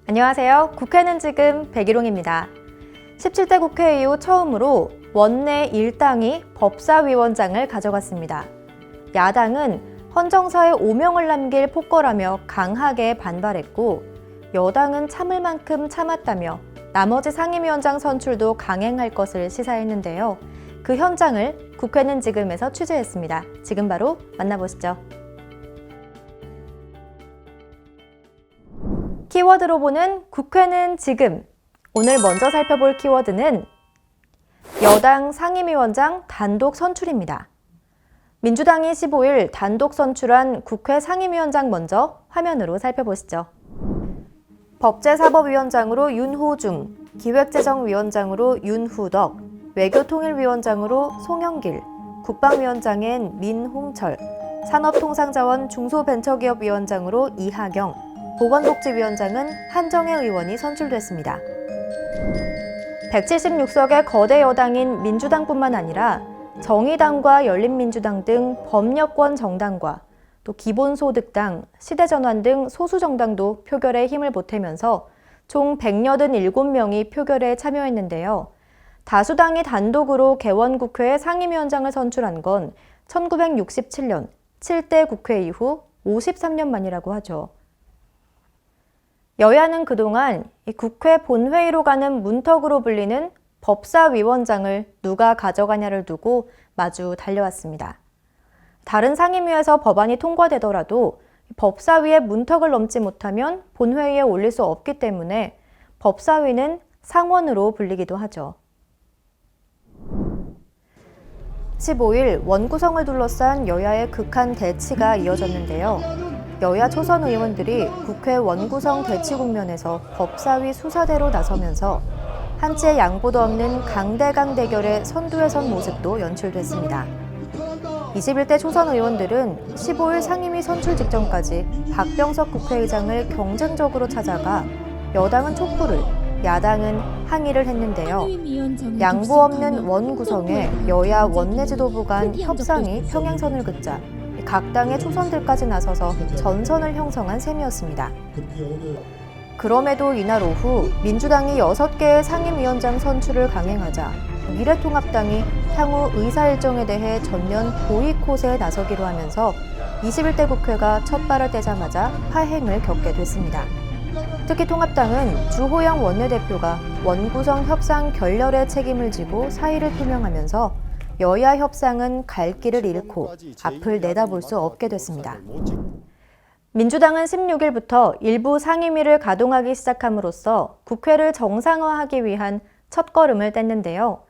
안녕하세요. 국회는 지금 백일홍입니다. 17대 국회 이후 처음으로 원내 일당이 법사위원장을 가져갔습니다. 야당은 헌정사에 오명을 남길 폭거라며 강하게 반발했고, 여당은 참을 만큼 참았다며 나머지 상임위원장 선출도 강행할 것을 시사했는데요. 그 현장을 국회는 지금에서 취재했습니다. 지금 바로 만나보시죠. 키워드로 보는 국회는 지금. 오늘 먼저 살펴볼 키워드는 여당 상임위원장 단독 선출입니다. 민주당이 15일 단독 선출한 국회 상임위원장 먼저 화면으로 살펴보시죠. 법제사법위원장으로 윤호중, 기획재정위원장으로 윤후덕, 외교통일위원장으로 송영길, 국방위원장엔 민홍철, 산업통상자원 중소벤처기업위원장으로 이하경, 보건복지위원장은 한정혜 의원이 선출됐습니다. 176석의 거대 여당인 민주당뿐만 아니라 정의당과 열린민주당 등 범여권 정당과 또 기본소득당, 시대전환 등 소수정당도 표결에 힘을 보태면서 총 187명이 표결에 참여했는데요. 다수당이 단독으로 개원국회의 상임위원장을 선출한 건 1967년 7대 국회 이후 53년 만이라고 하죠. 여야는 그동안 국회 본회의로 가는 문턱으로 불리는 법사위원장을 누가 가져가냐를 두고 마주 달려왔습니다. 다른 상임위에서 법안이 통과되더라도 법사위의 문턱을 넘지 못하면 본회의에 올릴 수 없기 때문에 법사위는 상원으로 불리기도 하죠. 15일 원구성을 둘러싼 여야의 극한 대치가 이어졌는데요. 여야 초선 의원들이 국회 원구성 대치 국면에서 법사위 수사대로 나서면서 한치의 양보도 없는 강대강 대결의 선두에 선 모습도 연출됐습니다. 21대 초선 의원들은 15일 상임위 선출 직전까지 박병석 국회의장을 경쟁적으로 찾아가 여당은 촉구를, 야당은 항의를 했는데요. 양보 없는 원구성에 여야 원내 지도부 간 협상이 평행선을 긋자 각 당의 초선들까지 나서서 전선을 형성한 셈이었습니다. 그럼에도 이날 오후 민주당이 6개의 상임위원장 선출을 강행하자 미래통합당이 향후 의사 일정에 대해 전면 보이콧에 나서기로 하면서 21대 국회가 첫 발을 떼자마자 파행을 겪게 됐습니다. 특히 통합당은 주호영 원내대표가 원구성 협상 결렬의 책임을 지고 사의를 표명하면서 여야 협상은 갈 길을 잃고 앞을 내다볼 수 없게 됐습니다. 민주당은 16일부터 일부 상임위를 가동하기 시작함으로써 국회를 정상화하기 위한 첫걸음을 뗐는데요.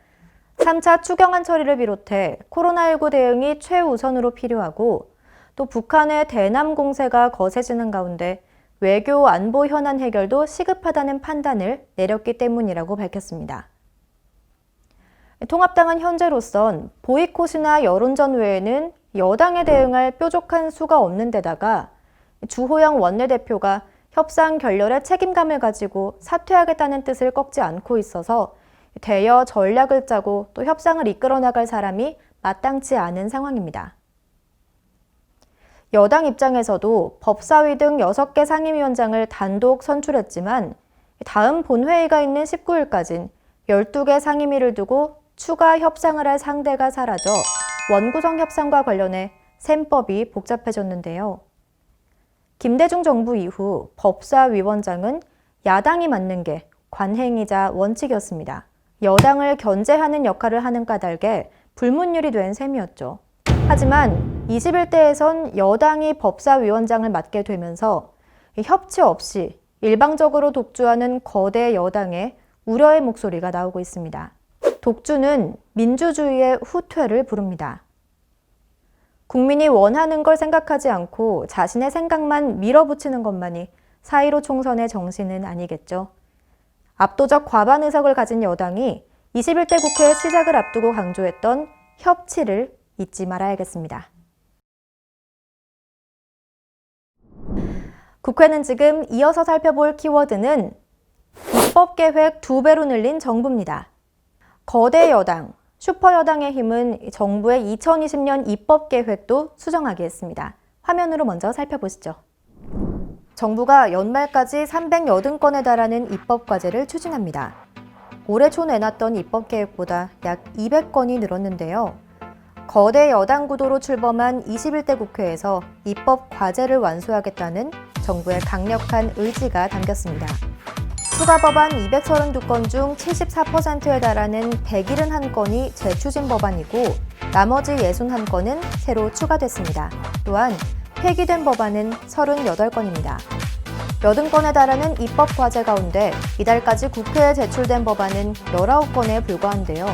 3차 추경안 처리를 비롯해 코로나19 대응이 최우선으로 필요하고 또 북한의 대남 공세가 거세지는 가운데 외교 안보 현안 해결도 시급하다는 판단을 내렸기 때문이라고 밝혔습니다. 통합당은 현재로선 보이콧이나 여론전 외에는 여당에 대응할 뾰족한 수가 없는 데다가 주호영 원내대표가 협상 결렬의 책임감을 가지고 사퇴하겠다는 뜻을 꺾지 않고 있어서 대여 전략을 짜고 또 협상을 이끌어 나갈 사람이 마땅치 않은 상황입니다. 여당 입장에서도 법사위 등 6개 상임위원장을 단독 선출했지만 다음 본회의가 있는 19일까지는 12개 상임위를 두고 추가 협상을 할 상대가 사라져 원구성 협상과 관련해 셈법이 복잡해졌는데요. 김대중 정부 이후 법사위원장은 야당이 맡는 게 관행이자 원칙이었습니다. 여당을 견제하는 역할을 하는 까닭에 불문율이 된 셈이었죠. 하지만 21대에선 여당이 법사위원장을 맡게 되면서 협치 없이 일방적으로 독주하는 거대 여당의 우려의 목소리가 나오고 있습니다. 독주는 민주주의의 후퇴를 부릅니다. 국민이 원하는 걸 생각하지 않고 자신의 생각만 밀어붙이는 것만이 4.15 총선의 정신은 아니겠죠. 압도적 과반 의석을 가진 여당이 21대 국회 시작을 앞두고 강조했던 협치를 잊지 말아야겠습니다. 국회는 지금 이어서 살펴볼 키워드는 입법계획 2배로 늘린 정부입니다. 거대 여당, 슈퍼여당의 힘은 정부의 2020년 입법계획도 수정하게 했습니다. 화면으로 먼저 살펴보시죠. 정부가 연말까지 380건에 달하는 입법 과제를 추진합니다. 올해 초 내놨던 입법 계획보다 약 200건이 늘었는데요. 거대 여당 구도로 출범한 21대 국회에서 입법 과제를 완수하겠다는 정부의 강력한 의지가 담겼습니다. 추가 법안 232건 중 74%에 달하는 171건이 재추진 법안이고 나머지 61건은 새로 추가됐습니다. 또한 폐기된 법안은 38건입니다. 80건에 달하는 입법 과제 가운데 이달까지 국회에 제출된 법안은 19건에 불과한데요.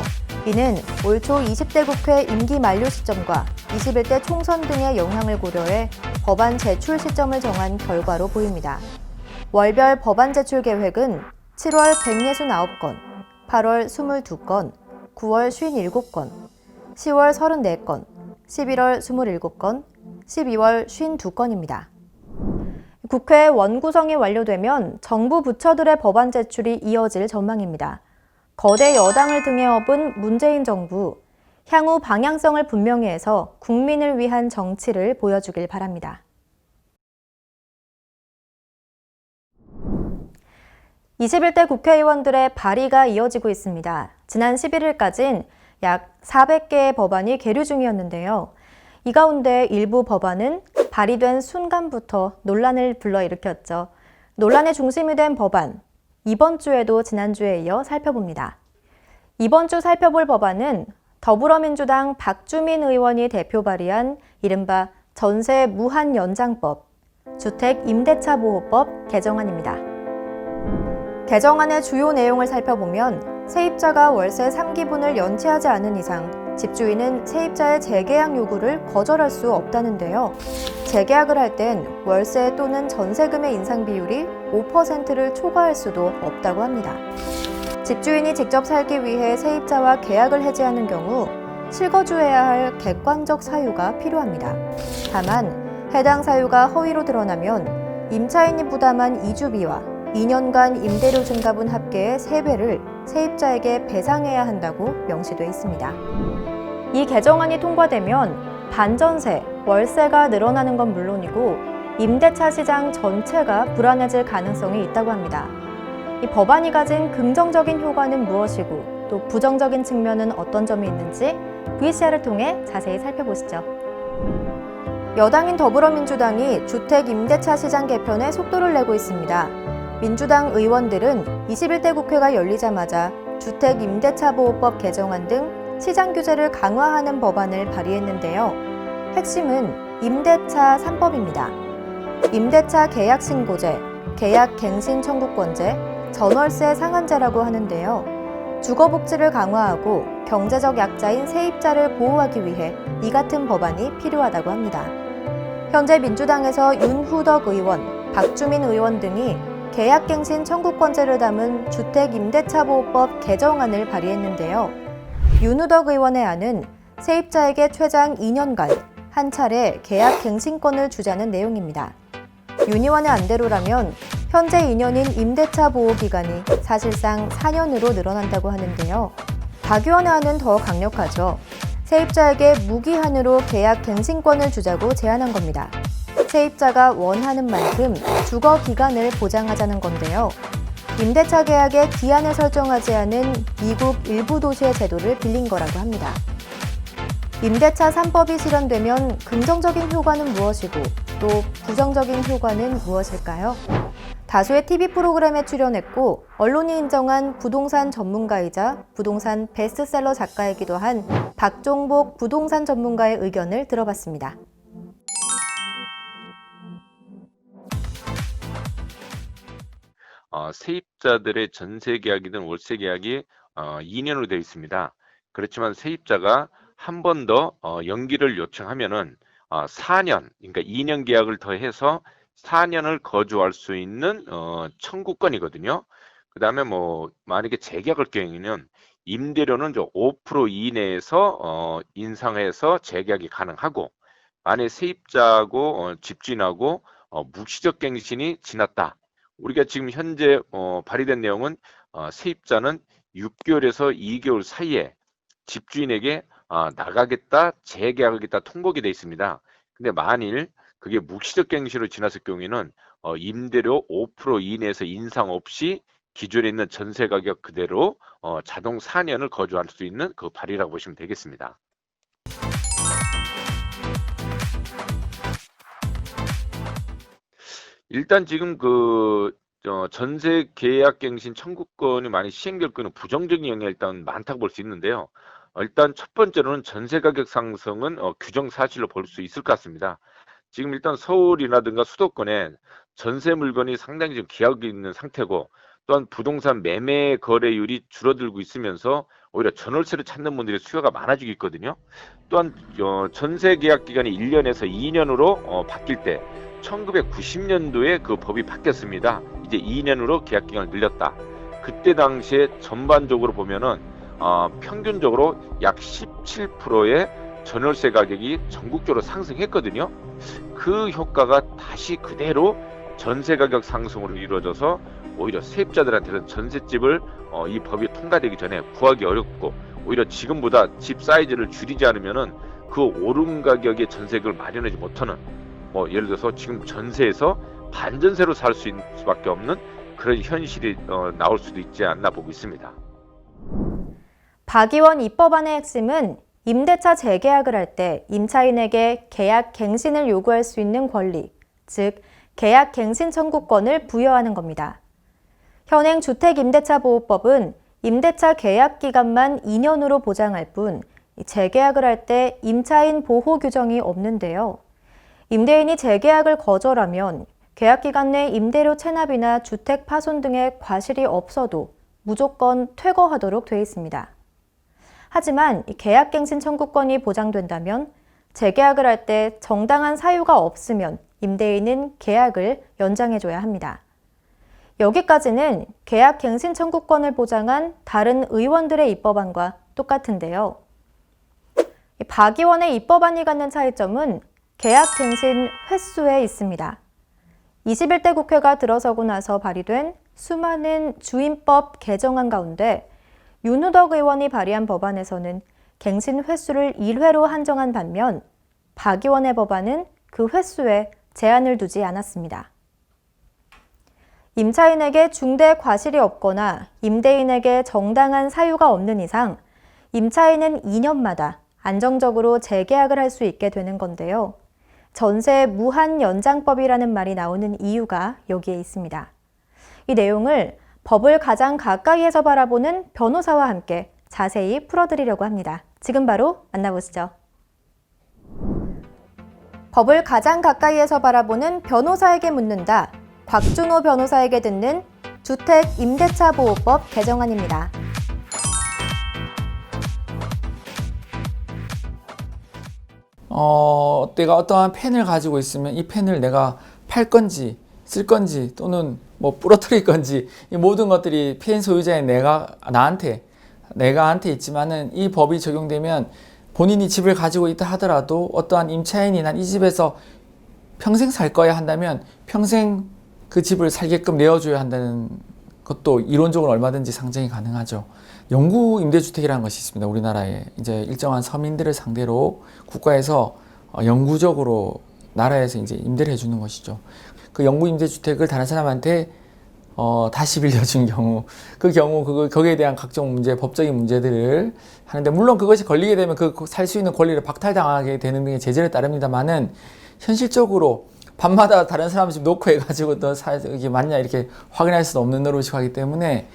이는 올 초 20대 국회 임기 만료 시점과 21대 총선 등의 영향을 고려해 법안 제출 시점을 정한 결과로 보입니다. 월별 법안 제출 계획은 7월 169건, 8월 22건, 9월 57건, 10월 34건, 11월 27건, 12월 52건입니다. 국회 원구성이 완료되면 정부 부처들의 법안 제출이 이어질 전망입니다. 거대 여당을 등에 업은 문재인 정부, 향후 방향성을 분명히 해서 국민을 위한 정치를 보여주길 바랍니다. 21대 국회의원들의 발의가 이어지고 있습니다. 지난 11일까지는 약 400개의 법안이 계류 중이었는데요. 이 가운데 일부 법안은 발의된 순간부터 논란을 불러일으켰죠. 논란의 중심이 된 법안, 이번 주에도 지난주에 이어 살펴봅니다. 이번 주 살펴볼 법안은 더불어민주당 박주민 의원이 대표 발의한 이른바 전세 무한 연장법, 주택 임대차 보호법 개정안입니다. 개정안의 주요 내용을 살펴보면 세입자가 월세 3기분을 연체하지 않은 이상 집주인은 세입자의 재계약 요구를 거절할 수 없다는데요. 재계약을 할 땐 월세 또는 전세금의 인상 비율이 5%를 초과할 수도 없다고 합니다. 집주인이 직접 살기 위해 세입자와 계약을 해지하는 경우 실거주해야 할 객관적 사유가 필요합니다. 다만 해당 사유가 허위로 드러나면 임차인이 부담한 이주비와 2년간 임대료 증가분 합계의 3배를 세입자에게 배상해야 한다고 명시돼 있습니다. 이 개정안이 통과되면 반전세, 월세가 늘어나는 건 물론이고 임대차 시장 전체가 불안해질 가능성이 있다고 합니다. 이 법안이 가진 긍정적인 효과는 무엇이고 또 부정적인 측면은 어떤 점이 있는지 VCR을 통해 자세히 살펴보시죠. 여당인 더불어민주당이 주택 임대차 시장 개편에 속도를 내고 있습니다. 민주당 의원들은 21대 국회가 열리자마자 주택 임대차 보호법 개정안 등 시장 규제를 강화하는 법안을 발의했는데요. 핵심은 임대차 3법입니다. 임대차 계약 신고제, 계약 갱신 청구권제, 전월세 상한제라고 하는데요. 주거복지를 강화하고 경제적 약자인 세입자를 보호하기 위해 이 같은 법안이 필요하다고 합니다. 현재 민주당에서 윤후덕 의원, 박주민 의원 등이 계약갱신 청구권제를 담은 주택임대차보호법 개정안을 발의했는데요. 윤후덕 의원의 안은 세입자에게 최장 2년간 한 차례 계약갱신권을 주자는 내용입니다. 윤 의원의 안대로라면 현재 2년인 임대차 보호기간이 사실상 4년으로 늘어난다고 하는데요. 박 의원의 안은 더 강력하죠. 세입자에게 무기한으로 계약갱신권을 주자고 제안한 겁니다. 세입자가 원하는 만큼 주거 기간을 보장하자는 건데요. 임대차 계약의 기한을 설정하지 않은 미국 일부 도시의 제도를 빌린 거라고 합니다. 임대차 3법이 실현되면 긍정적인 효과는 무엇이고 또 부정적인 효과는 무엇일까요? 다수의 TV 프로그램에 출연했고 언론이 인정한 부동산 전문가이자 부동산 베스트셀러 작가이기도 한 박종복 부동산 전문가의 의견을 들어봤습니다. 세입자들의 전세 계약이든 월세 계약이 2년으로 되어 있습니다. 그렇지만 세입자가 한 번 더 연기를 요청하면은 4년, 그러니까 2년 계약을 더해서 4년을 거주할 수 있는 청구권이거든요. 그 다음에 뭐 만약에 재계약할 경우에는 임대료는 5% 이내에서 인상해서 재계약이 가능하고, 만약 세입자하고 집주인하고 묵시적 갱신이 지났다. 우리가 지금 현재 발의된 내용은 세입자는 6개월에서 2개월 사이에 집주인에게 나가겠다, 재계약하겠다 통보가 되어 있습니다. 근데 만일 그게 묵시적 갱신으로 지났을 경우에는 임대료 5% 이내에서 인상 없이 기존에 있는 전세 가격 그대로 자동 4년을 거주할 수 있는 그 발의라고 보시면 되겠습니다. 일단 지금 전세 계약갱신 청구권이 많이 시행될 거는 부정적인 영향이 일단 많다고 볼 수 있는데요. 일단 첫 번째로는 전세 가격 상승은 규정 사실로 볼 수 있을 것 같습니다. 지금 일단 서울이라든가 수도권에 전세 물건이 상당히 지금 기하고 있는 상태고, 또한 부동산 매매 거래율이 줄어들고 있으면서 오히려 전월세를 찾는 분들의 수요가 많아지고 있거든요. 또한 전세 계약 기간이 1년에서 2년으로 바뀔 때 1990년도에 그 법이 바뀌었습니다. 이제 2년으로 계약 기간을 늘렸다. 그때 당시에 전반적으로 보면은 평균적으로 약 17%의 전월세 가격이 전국적으로 상승했거든요. 그 효과가 다시 그대로 전세 가격 상승으로 이루어져서 오히려 세입자들한테는 전셋집을 이 법이 통과되기 전에 구하기 어렵고, 오히려 지금보다 집 사이즈를 줄이지 않으면은 그 오른 가격의 전세를 마련하지 못하는, 예를 들어서 지금 전세에서 반전세로 살 수밖에 없는 그런 현실이 나올 수도 있지 않나 보고 있습니다. 박의원 입법안의 핵심은 임대차 재계약을 할 때 임차인에게 계약 갱신을 요구할 수 있는 권리, 즉 계약 갱신 청구권을 부여하는 겁니다. 현행 주택임대차보호법은 임대차 계약 기간만 2년으로 보장할 뿐 재계약을 할 때 임차인 보호 규정이 없는데요. 임대인이 재계약을 거절하면 계약 기간 내 임대료 체납이나 주택 파손 등의 과실이 없어도 무조건 퇴거하도록 되어 있습니다. 하지만 계약갱신 청구권이 보장된다면 재계약을 할 때 정당한 사유가 없으면 임대인은 계약을 연장해줘야 합니다. 여기까지는 계약갱신 청구권을 보장한 다른 의원들의 입법안과 똑같은데요. 박 의원의 입법안이 갖는 차이점은 계약갱신 횟수에 있습니다. 21대 국회가 들어서고 나서 발의된 수많은 주임법 개정안 가운데 윤우덕 의원이 발의한 법안에서는 갱신 횟수를 1회로 한정한 반면 박 의원의 법안은 그 횟수에 제한을 두지 않았습니다. 임차인에게 중대 과실이 없거나 임대인에게 정당한 사유가 없는 이상 임차인은 2년마다 안정적으로 재계약을 할 수 있게 되는 건데요. 전세 무한 연장법이라는 말이 나오는 이유가 여기에 있습니다. 이 내용을 법을 가장 가까이에서 바라보는 변호사와 함께 자세히 풀어드리려고 합니다. 지금 바로 만나보시죠. 법을 가장 가까이에서 바라보는 변호사에게 묻는다. 곽준호 변호사에게 듣는 주택임대차보호법 개정안입니다. 내가 어떠한 펜을 가지고 있으면 이 펜을 내가 팔 건지 쓸 건지 또는 부러뜨릴 건지 이 모든 것들이 펜 소유자인 나한테 있지만은 이 법이 적용되면 본인이 집을 가지고 있다 하더라도 어떠한 임차인이 난 이 집에서 평생 살 거야 한다면 평생 그 집을 살게끔 내어줘야 한다는 것도 이론적으로 얼마든지 상정이 가능하죠. 영구 임대주택이라는 것이 있습니다. 우리나라에 이제 일정한 서민들을 상대로 국가에서 영구적으로 나라에서 이제 임대를 해주는 것이죠. 그 영구 임대주택을 다른 사람한테 다시 빌려준 경우, 거기에 대한 각종 문제, 법적인 문제들을 하는데, 물론 그것이 걸리게 되면 그 살 수 있는 권리를 박탈당하게 되는 등의 제재를 따릅니다만은, 현실적으로 밤마다 다른 사람 집 놓고 해가지고 이게 맞냐 이렇게 확인할 수 없는 노릇이 하기 때문에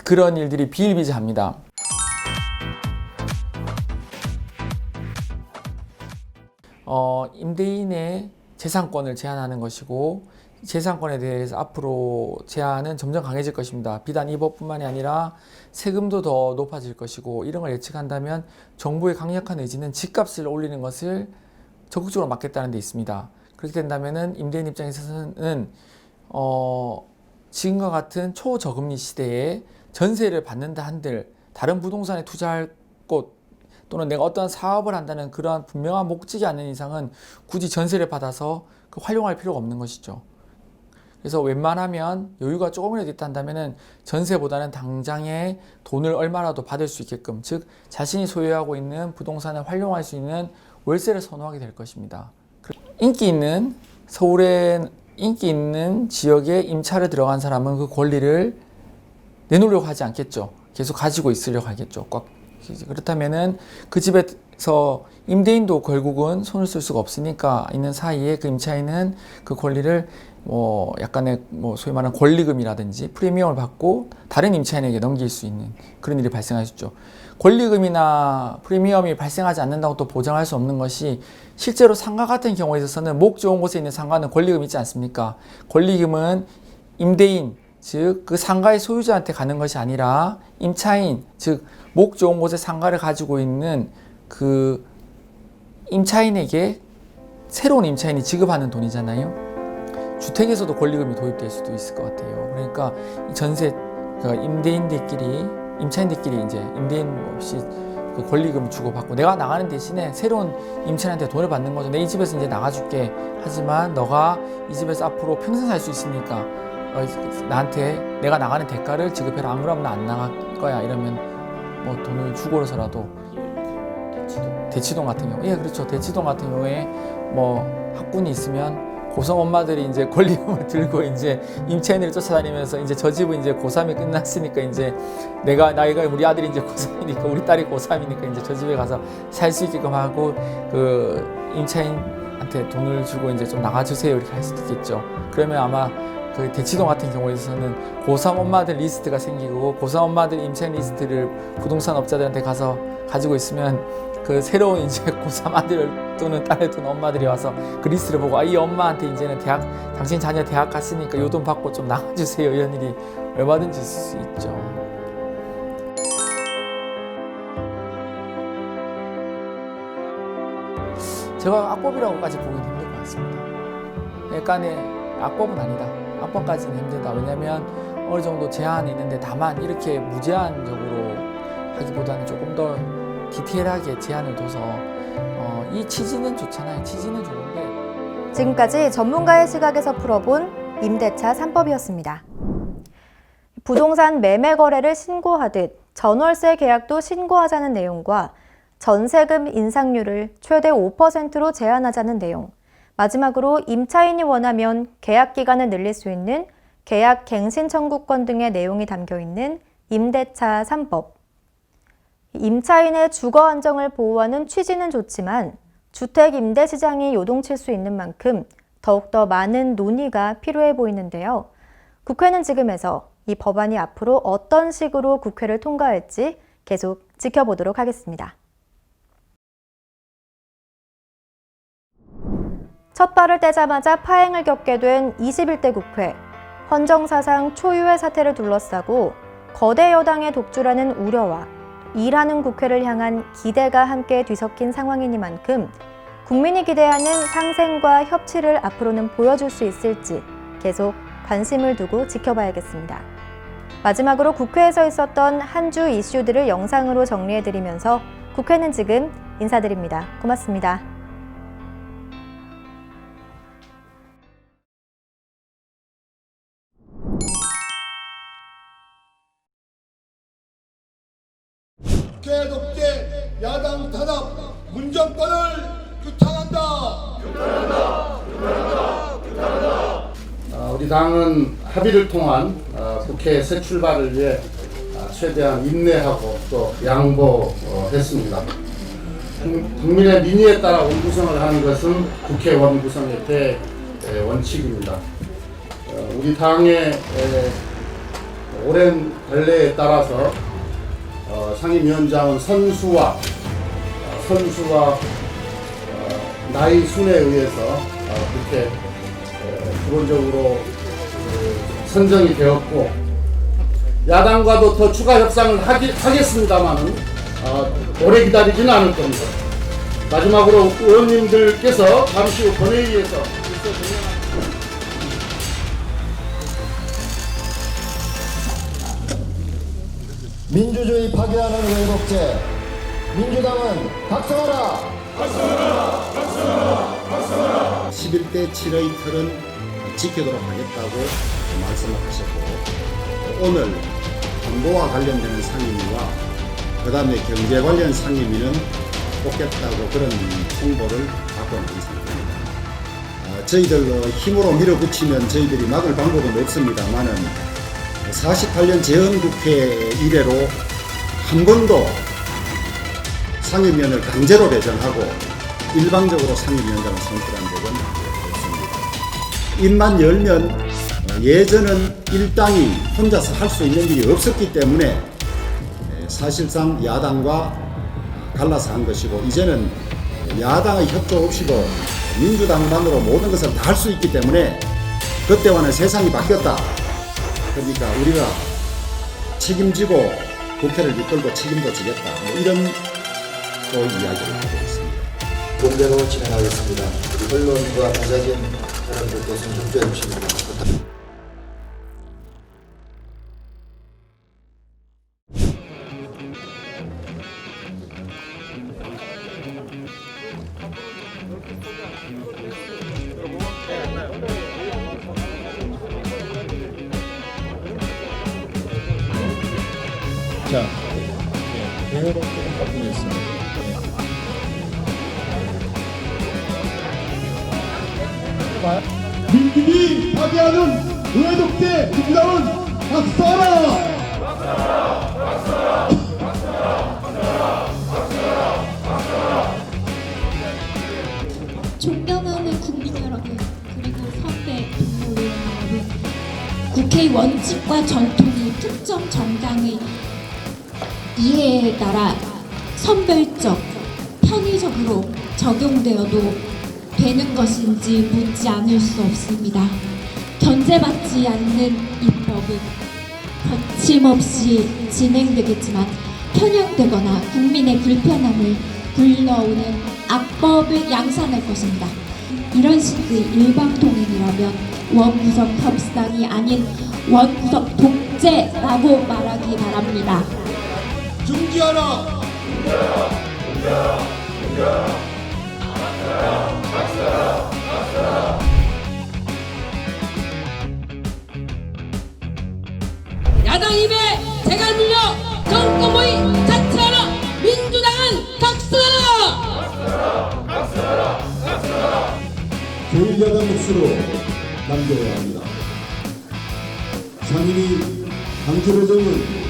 그런 일들이 비일비재합니다. 임대인의 재산권을 제한하는 것이고, 재산권에 대해서 앞으로 제한은 점점 강해질 것입니다. 비단 이 법뿐만이 아니라 세금도 더 높아질 것이고, 이런 걸 예측한다면 정부의 강력한 의지는 집값을 올리는 것을 적극적으로 막겠다는 데 있습니다. 그렇게 된다면은 임대인 입장에서는 지금과 같은 초저금리 시대에 전세를 받는다 한들 다른 부동산에 투자할 곳 또는 내가 어떤 사업을 한다는 그러한 분명한 목적이 아닌 이상은 굳이 전세를 받아서 활용할 필요가 없는 것이죠. 그래서 웬만하면 여유가 조금이라도 있다 한다면은 전세보다는 당장에 돈을 얼마라도 받을 수 있게끔, 즉 자신이 소유하고 있는 부동산을 활용할 수 있는 월세를 선호하게 될 것입니다. 인기 있는 서울의 인기 있는 지역에 임차를 들어간 사람은 그 권리를 내놓으려고 하지 않겠죠. 계속 가지고 있으려고 하겠죠. 꽉. 그렇다면은 그 집에서 임대인도 결국은 손을 쓸 수가 없으니까 있는 사이에 그 임차인은 그 권리를 뭐 약간의 뭐 소위 말하는 권리금이라든지 프리미엄을 받고 다른 임차인에게 넘길 수 있는 그런 일이 발생할 수 있죠. 권리금이나 프리미엄이 발생하지 않는다고 또 보장할 수 없는 것이 실제로 상가 같은 경우에 있어서는 목 좋은 곳에 있는 상가는 권리금이 있지 않습니까? 권리금은 임대인, 즉 그 상가의 소유자한테 가는 것이 아니라 임차인, 즉 목 좋은 곳에 상가를 가지고 있는 그 임차인에게 새로운 임차인이 지급하는 돈이잖아요. 주택에서도 권리금이 도입될 수도 있을 것 같아요. 그러니까 전세, 그러니까 임대인들끼리, 임차인들끼리 이제 임대인 없이 그 권리금 주고받고 내가 나가는 대신에 새로운 임차인한테 돈을 받는 거죠. 내 이 집에서 이제 나가줄게. 하지만 너가 이 집에서 앞으로 평생 살 수 있으니까 나한테 내가 나가는 대가를 지급해라. 안 그러면 나 안 나갈 거야. 이러면 뭐 돈을 주고서라도 대치동 같은 경우, 예, 그렇죠. 대치동 같은 경우에 뭐 학군이 있으면 고성 엄마들이 이제 권리금을 들고 이제 임차인을 쫓아다니면서 이제 저 집은 이제 고3이 끝났으니까 이제 나이가 우리 아들이 이제 고3이니까 우리 딸이 고3이니까 이제 저 집에 가서 살 수 있게끔 하고 그 임차인한테 돈을 주고 이제 좀 나가주세요 이렇게 할 수도 있겠죠. 그러면 아마 그 대치동 같은 경우에서는 고3 엄마들 리스트가 생기고 고3 엄마들 임차인 리스트를 부동산 업자들한테 가서 가지고 있으면 그 새로운 이제 고3 아들 또는 딸을 둔 엄마들이 와서 그 리스트를 보고 이 엄마한테 이제는 당신 자녀 대학 갔으니까 요 돈 받고 좀 나가주세요 이런 일이 얼마든지 있을 수 있죠. 제가 악법이라고까지 보기는 힘든 것 같습니다. 약간의 악법은 아니다. 악법까지는 힘들다. 왜냐하면 어느 정도 제한이 있는데 다만 이렇게 무제한적으로 하기보다는 조금 더 디테일하게 제한을 둬서 이 취지는 좋잖아요. 취지는 좋은데. 지금까지 전문가의 시각에서 풀어본 임대차 3법이었습니다. 부동산 매매 거래를 신고하듯 전월세 계약도 신고하자는 내용과 전세금 인상률을 최대 5%로 제한하자는 내용, 마지막으로 임차인이 원하면 계약 기간을 늘릴 수 있는 계약 갱신 청구권 등의 내용이 담겨 있는 임대차 3법. 임차인의 주거 안정을 보호하는 취지는 좋지만 주택 임대 시장이 요동칠 수 있는 만큼 더욱더 많은 논의가 필요해 보이는데요. 국회는 지금에서 이 법안이 앞으로 어떤 식으로 국회를 통과할지 계속 지켜보도록 하겠습니다. 첫 발을 떼자마자 파행을 겪게 된 21대 국회. 헌정사상 초유의 사태를 둘러싸고 거대 여당의 독주라는 우려와 일하는 국회를 향한 기대가 함께 뒤섞인 상황이니만큼 국민이 기대하는 상생과 협치를 앞으로는 보여줄 수 있을지 계속 관심을 두고 지켜봐야겠습니다. 마지막으로 국회에서 있었던 한 주 이슈들을 영상으로 정리해드리면서 국회는 지금 인사드립니다. 고맙습니다. 국회 독재 야당 탄압 문정권을 규탄한다. 우리 당은 합의를 통한 국회 새 출발을 위해 최대한 인내하고 또 양보했습니다. 국민의 민의에 따라 원구성을 하는 것은 국회원 구성의 대원칙입니다. 우리 당의 오랜 관례에 따라서 상임위원장은 선수와 나이 순에 의해서 그렇게 기본적으로 선정이 되었고 야당과도 더 추가 협상을 하겠습니다만은 오래 기다리지는 않을 겁니다. 마지막으로 의원님들께서 잠시 후 본회의에서 민주주의 파괴하는 왜곡죄. 민주당은 각성하라! 11대 7의 틀은 지키도록 하겠다고 말씀을 하셨고 오늘 안보와 관련되는 상임위와 그 다음에 경제 관련 상임위는 뽑겠다고 그런 홍보를 하고 있는 상태입니다. 저희들 힘으로 밀어붙이면 저희들이 막을 방법은 없습니다만은 48년 재헌국회 이래로 한 번도 상임위원을 강제로 배정하고 일방적으로 상임위원장을 선출한 적은 없습니다. 입만 열면 예전은 일당이 혼자서 할 수 있는 일이 없었기 때문에 사실상 야당과 갈라서 한 것이고, 이제는 야당의 협조 없이도 민주당만으로 모든 것을 다 할 수 있기 때문에 그때와는 세상이 바뀌었다. 그러니까 우리가 책임지고 국회를 이끌고 책임도 지겠다. 이런 또 이야기를 하고 있습니다. 공개로 진행하겠습니다. 우리 언론과 기자진 여러분들께서 협조해 주시기 바랍니다. 자, 대회로 조금 바꾸겠습니다. 민주주의 파괴하는 의회독재 민주당은 박살아! 존경하는 국민 여러분, 그리고 선배 동료 의원 여러분, 국회의 원칙과 전통이 특정 정당의 이해에 따라 선별적, 편의적으로 적용되어도 되는 것인지 묻지 않을 수 없습니다. 견제받지 않는 입법은 거침없이 진행되겠지만 편향되거나 국민의 불편함을 불러오는 악법을 양산할 것입니다. 이런 식의 일방통행이라면 원구석 협상이 아닌 원구석 독재라고 말하기 바랍니다. 중지하라! 야당 입에 재갈 물려 정권모의 자체하라. 민주당은 각성하라. 제1야당 몫으로 남겨야 합니다. 상임위 강제 배정은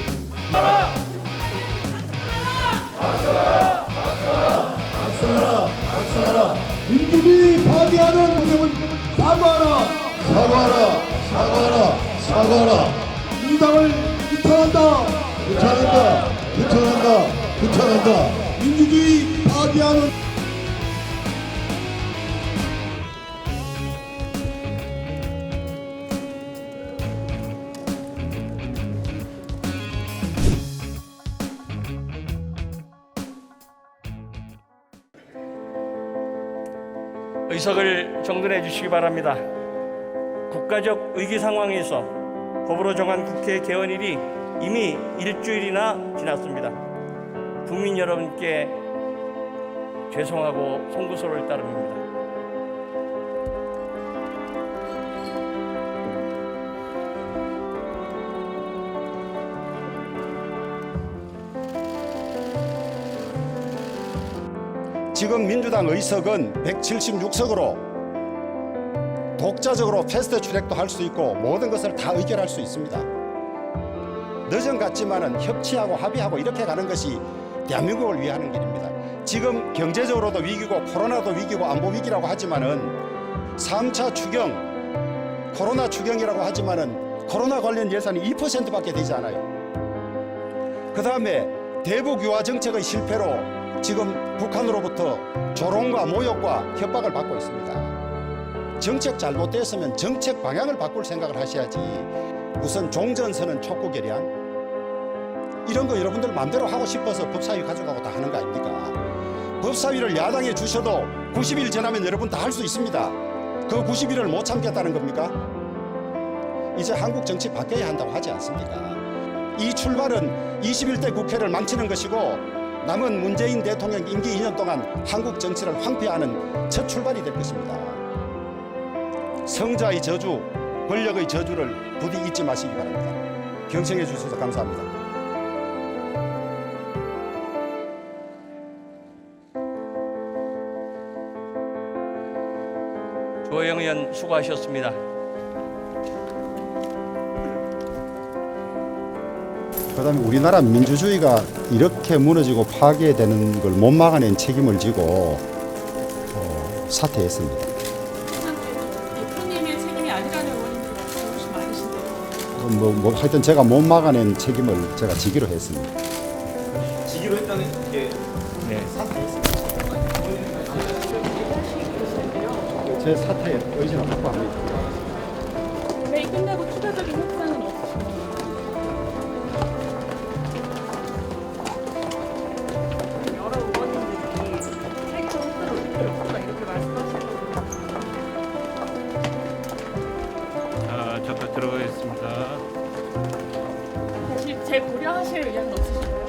박살나라! 민주주의 파괴하는 국민은 사과하라! 사과하라! 이 당을 규탄한다! 민주주의 파괴하는 의석을 정돈해 주시기 바랍니다. 국가적 위기 상황에서 법으로 정한 국회 개원일이 이미 일주일이나 지났습니다. 국민 여러분께 죄송하고 송구스러울 따름입니다. 지금 민주당 의석은 176석으로 독자적으로 패스트 트랙도 할 수 있고 모든 것을 다 의결할 수 있습니다. 늦은 같지만은 협치하고 합의하고 이렇게 가는 것이 대한민국을 위해 하는 길입니다. 지금 경제적으로도 위기고 코로나도 위기고 안보 위기라고 하지만은 3차 추경, 코로나 추경이라고 하지만은 코로나 관련 예산이 2%밖에 되지 않아요. 그 다음에 대북 유화 정책의 실패로 지금 북한으로부터 조롱과 모욕과 협박을 받고 있습니다. 정책 잘못됐으면 정책 방향을 바꿀 생각을 하셔야지 무슨 종전선언 촉구 결의안 이런 거 여러분들 마음대로 하고 싶어서 법사위 가져가고 다 하는 거 아닙니까? 법사위를 야당에 주셔도 90일 지나면 여러분 다 할 수 있습니다. 그 90일을 못 참겠다는 겁니까? 이제 한국 정치 바뀌어야 한다고 하지 않습니까? 이 출발은 21대 국회를 망치는 것이고 남은 문재인 대통령 임기 2년 동안 한국 정치를 황폐하는 첫 출발이 될 것입니다. 성자의 저주, 권력의 저주를 부디 잊지 마시기 바랍니다. 경청해 주셔서 감사합니다. 조영은 의원 수고하셨습니다. 그다음에 우리나라 민주주의가 이렇게 무너지고 파괴되는 걸 못 막아낸 책임을 지고 사퇴했습니다. 대표님의 책임이 아니라는 의원님들 말씀이 많으신데요. 하여튼 제가 못 막아낸 책임을 제가 지기로 했습니다. 지기로 했다는 게 네. 제 사퇴에 의지는 확보합니다. 회의 끝나고 추가적인 협상은 없으신가요? 여러 의원님들이 책임을 흡수를 필요 없다 이렇게 말씀하시는 잠깐 들어가겠습니다. 다시 재고려하실 의향은 없으신가요?